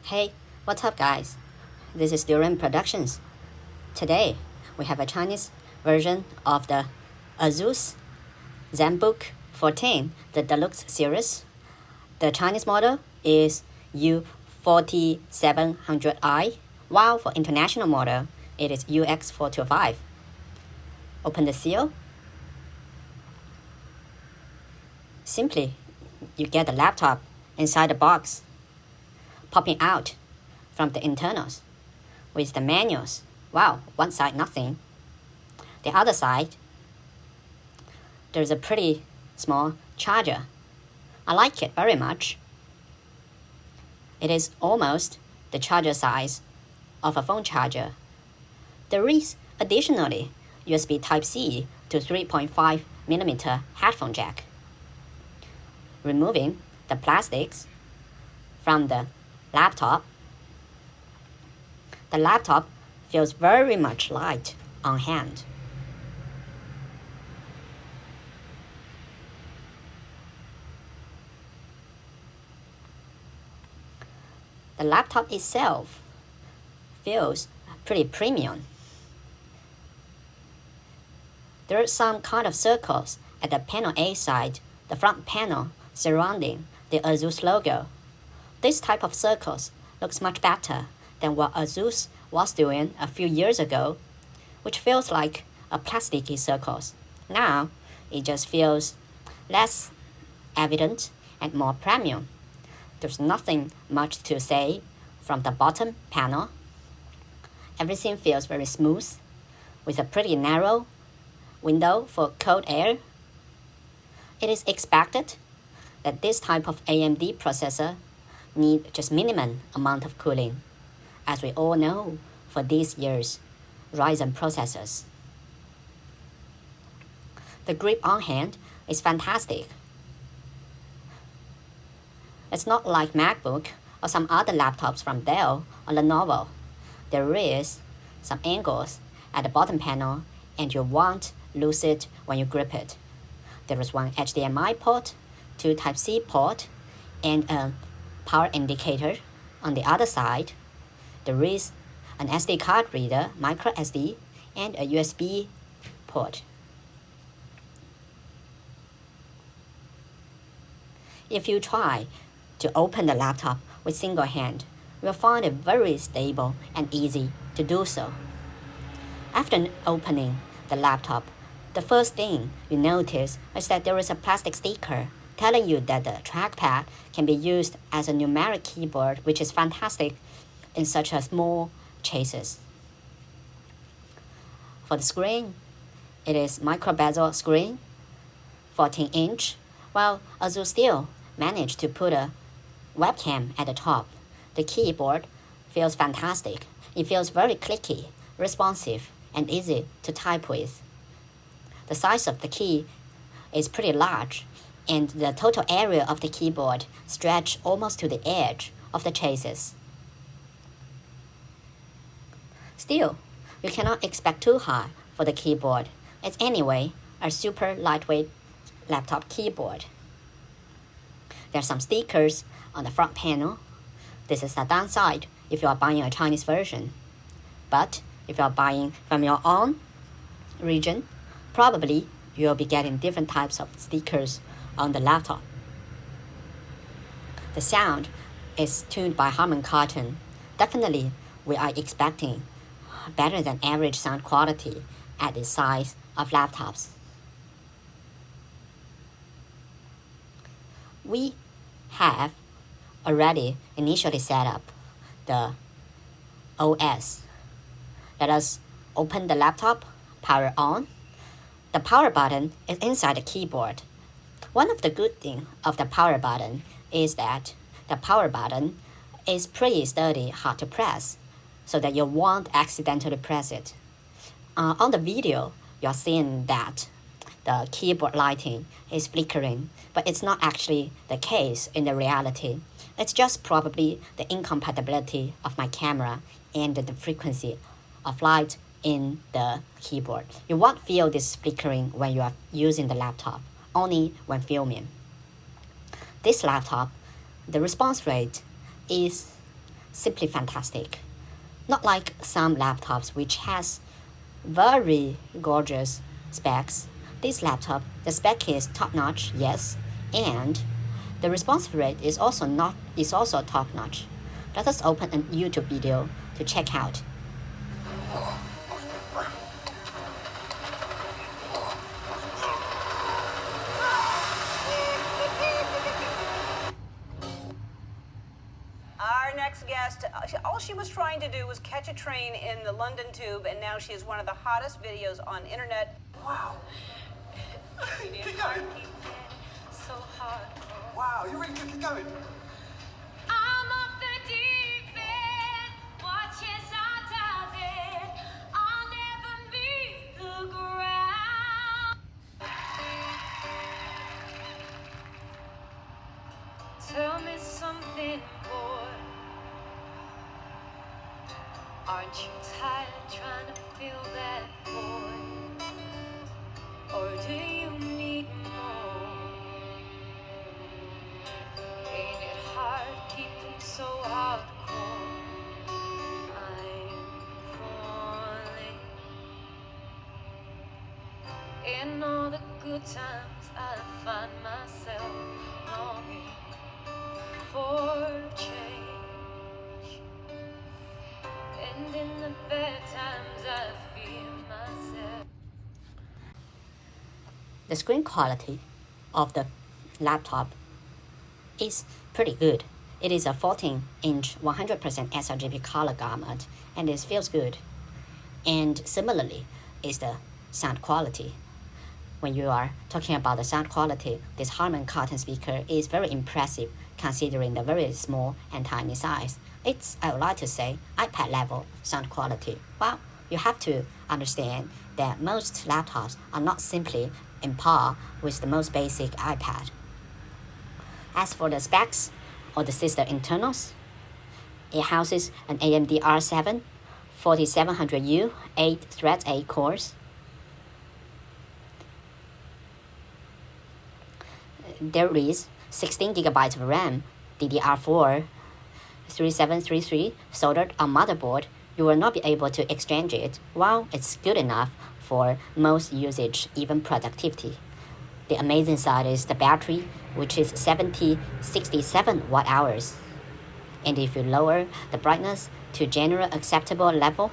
Hey, what's up guys? This is DurianP Productions. Today, we have a Chinese version of the ASUS ZenBook 14, the Deluxe series. The Chinese model is U4700I, while for international model, it is UX425. Open the seal. Simply, you get the laptop inside the box, popping out from the internals with the manuals. Wow, one side nothing. The other side, there's a pretty small charger. I like it very much. It is almost the charger size of a phone charger. There is additionally USB Type-C to 3.5mm headphone jack. Removing the plastics from the laptop, the laptop feels very much light on hand. The laptop itself feels pretty premium. There are some kind of circles at the panel A side, the front panel surrounding the ASUS logo. This type of circles looks much better than what ASUS was doing a few years ago, which feels like a plasticky circles. Now, it just feels less evident and more premium. There's nothing much to say from the bottom panel. Everything feels very smooth, with a pretty narrow window for cold air. It is expected that this type of AMD processor need just minimum amount of cooling, as we all know for these years' Ryzen processors. The grip on hand is fantastic. It's not like MacBook or some other laptops from Dell or Lenovo. There is some angles at the bottom panel and you won't lose it when you grip it. There is one HDMI port, two Type-C port, and a power indicator. On the other side, there is an SD card reader, micro SD, and a USB port. If you try to open the laptop with single hand, you'll find it very stable and easy to do so. After opening the laptop, the first thing you notice is that there is a plastic sticker telling you that the trackpad can be used as a numeric keyboard, which is fantastic in such a small chassis. For the screen, it is micro bezel screen, 14-inch, while ASUS still managed to put a webcam at the top. The keyboard feels fantastic. It feels very clicky, responsive, and easy to type with. The size of the key is pretty large, and the total area of the keyboard stretches almost to the edge of the chassis. Still, you cannot expect too high for the keyboard. It's anyway a super lightweight laptop keyboard. There are some stickers on the front panel. This is the downside if you are buying a Chinese version. But if you are buying from your own region, probably you'll be getting different types of stickers on the laptop. The sound is tuned by Harman Kardon. Definitely, we are expecting better than average sound quality at this size of laptops. We have already initially set up the OS. Let us open the laptop, power on. The power button is inside the keyboard. One of the good things of the power button is that the power button is pretty sturdy, hard to press, so that you won't accidentally press it. On the video, you're seeing that the keyboard lighting is flickering, but it's not actually the case in the reality. It's just probably the incompatibility of my camera and the frequency of light in the keyboard. You won't feel this flickering when you are using the laptop, only when filming. This laptop, the response rate is simply fantastic. Not like some laptops which has very gorgeous specs. This laptop, the spec is top-notch, yes, and the response rate is also top-notch. Let us open a YouTube video to check out. Our next guest, all she was trying to do was catch a train in the London Tube, and now she is one of the hottest videos on internet. Wow. Keep going. So hard. Wow, you're really good. Keep going. I'm off the deep end, watch as I dive in. I'll never meet the ground. Tell me something, boy. Aren't you tired trying to fill that void? Or do you need more? Ain't it hard keeping so hardcore? I'm falling. In all the good times I find myself longing for change. And in the bad times I fear myself. The screen quality of the laptop is pretty good. It is a 14-inch 100% sRGB color gamut, and it feels good. And similarly is the sound quality. When you are talking about the sound quality, this Harman Kardon speaker is very impressive considering the very small and tiny size. It's, I would like to say, iPad level sound quality. Well, you have to understand that most laptops are not simply in par with the most basic iPad. As for the specs or the sister internals, it houses an AMD R7-4700U 8 threads 8 cores. There is 16 GB of RAM, DDR4 3733 soldered on motherboard. You will not be able to exchange it. While it's good enough for most usage, even productivity. The amazing side is the battery, which is 67 watt hours. And if you lower the brightness to general acceptable level,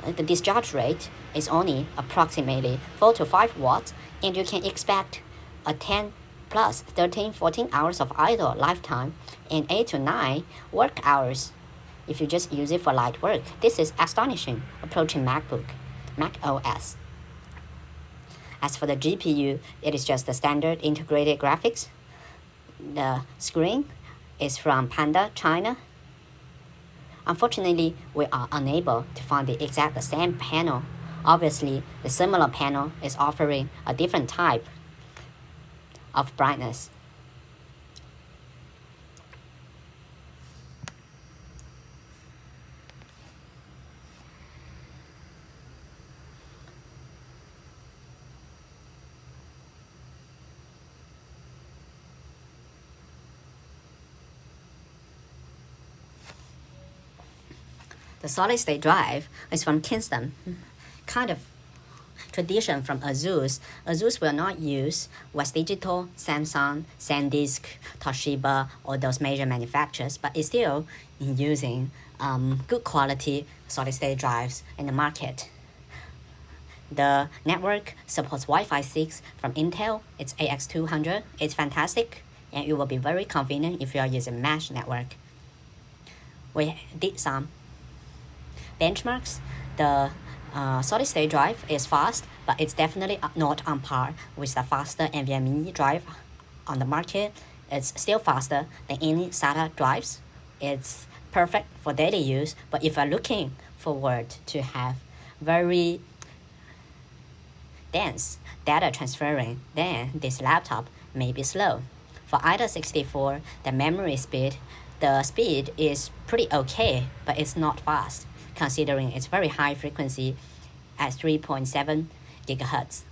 the discharge rate is only approximately 4 to 5 watts, and you can expect a 10 plus 13-14 hours of idle lifetime and 8 to 9 work hours if you just use it for light work. This is astonishing, approaching Mac OS. As for the GPU, it is just the standard integrated graphics. The screen is from Panda, China. Unfortunately, we are unable to find the exact same panel. Obviously, the similar panel is offering a different type of brightness. The solid-state drive is from Kingston, kind of tradition from ASUS. ASUS will not use West Digital, Samsung, SanDisk, Toshiba, or those major manufacturers, but is still using good quality solid-state drives in the market. The network supports Wi-Fi 6 from Intel. It's AX200. It's fantastic, and it will be very convenient if you are using mesh network. We did some benchmarks. The solid-state drive is fast, but it's definitely not on par with the faster NVMe drive on the market. It's still faster than any SATA drives. It's perfect for daily use, but if you're looking forward to have very dense data transferring, then this laptop may be slow. For IDA 64, the memory speed, the speed is pretty okay, but it's not fast, considering its very high frequency at 3.7 gigahertz.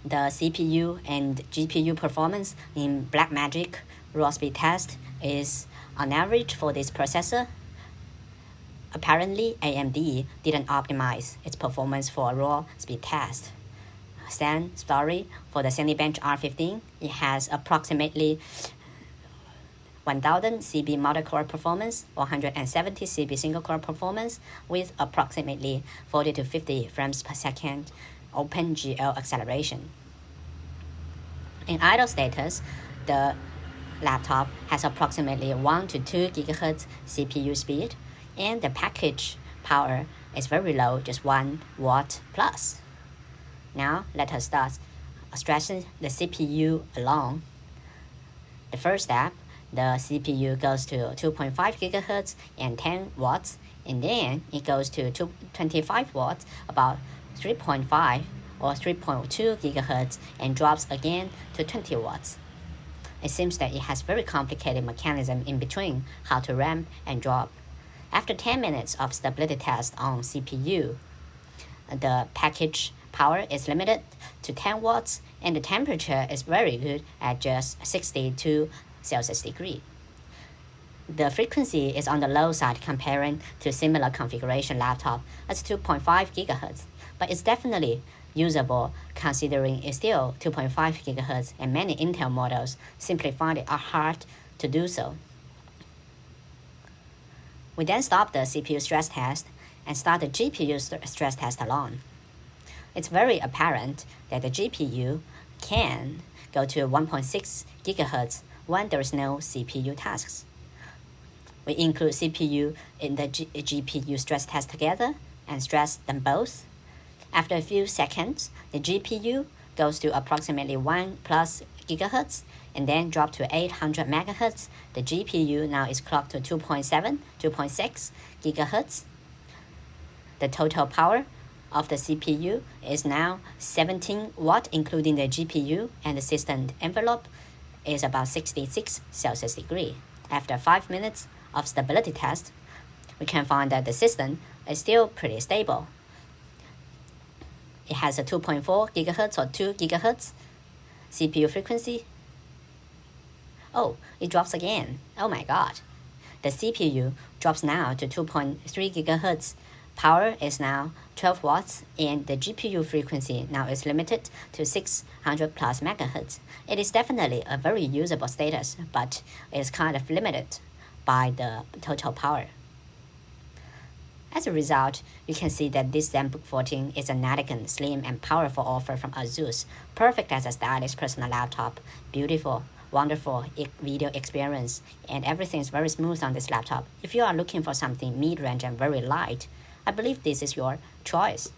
The CPU and GPU performance in Blackmagic raw speed test is On average for this processor, apparently AMD didn't optimize its performance for a raw speed test. Same story for the Cinebench R15. It has approximately 1000 CB multi-core performance, 170 CB single-core performance with approximately 40 to 50 frames per second OpenGL acceleration. In idle status, the laptop has approximately 1 to 2 GHz CPU speed, and the package power is very low, just 1 watt plus. Now let us start stressing the CPU alone. The first step, the CPU goes to 2.5 GHz and 10 watts, and then it goes to 25 watts, about 3.5 or 3.2 GHz, and drops again to 20 watts. It seems that it has very complicated mechanism in between how to ramp and drop. After 10 minutes of stability test on CPU, the package power is limited to 10 watts and the temperature is very good at just 62 Celsius degree. The frequency is on the low side comparing to similar configuration laptop at 2.5 GHz, but it's definitely usable considering it's still 2.5 GHz and many Intel models simply find it hard to do so. We then stop the CPU stress test and start the GPU stress test alone. It's very apparent that the GPU can go to 1.6 GHz when there is no CPU tasks. We include CPU in the GPU stress test together and stress them both. After a few seconds, the GPU goes to approximately 1 plus GHz and then drop to 800 MHz. The GPU now is clocked to 2.7, 2.6 GHz. The total power of the CPU is now 17 watt including the GPU, and the system envelope is about 66 Celsius degree. After 5 minutes of stability test, we can find that the system is still pretty stable. It has a 2.4 GHz or 2 GHz CPU frequency. Oh, it drops again. Oh my god. The CPU drops now to 2.3 GHz. Power is now 12 watts and the GPU frequency now is limited to 600 plus megahertz. It is definitely a very usable status, but it's kind of limited by the total power. As a result, you can see that this ZenBook 14 is an elegant, slim, and powerful offer from ASUS, perfect as a stylish personal laptop, beautiful, wonderful video experience, and everything is very smooth on this laptop. If you are looking for something mid-range and very light, I believe this is your choice.